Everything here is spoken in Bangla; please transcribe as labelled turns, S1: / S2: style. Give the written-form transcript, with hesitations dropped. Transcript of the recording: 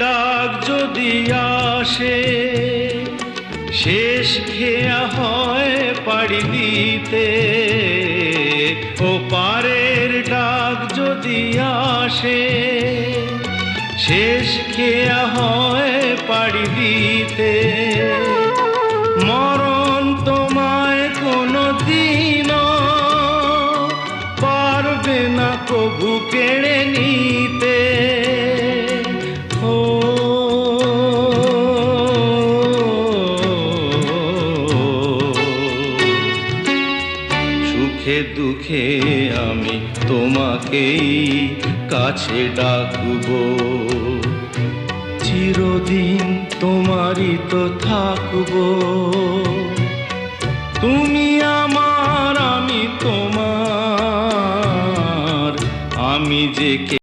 S1: ডাক যদি আসে, শেষ খেয়া হয় পাড়ি দিতে। ও পারের ডাক যদি আসে, শেষ খেয়া হয় পাড়ি দিতে। মরণ তোমায় কোনো দিনও পারবে না কবু কেড়ে নিতে। ও সুখে দুঃখে আমি তোমাকেই কাছে ডাকবো, চিরদিন তোমারই তো থাকবো। তুমি আমার, আমি তোমার, আমি যে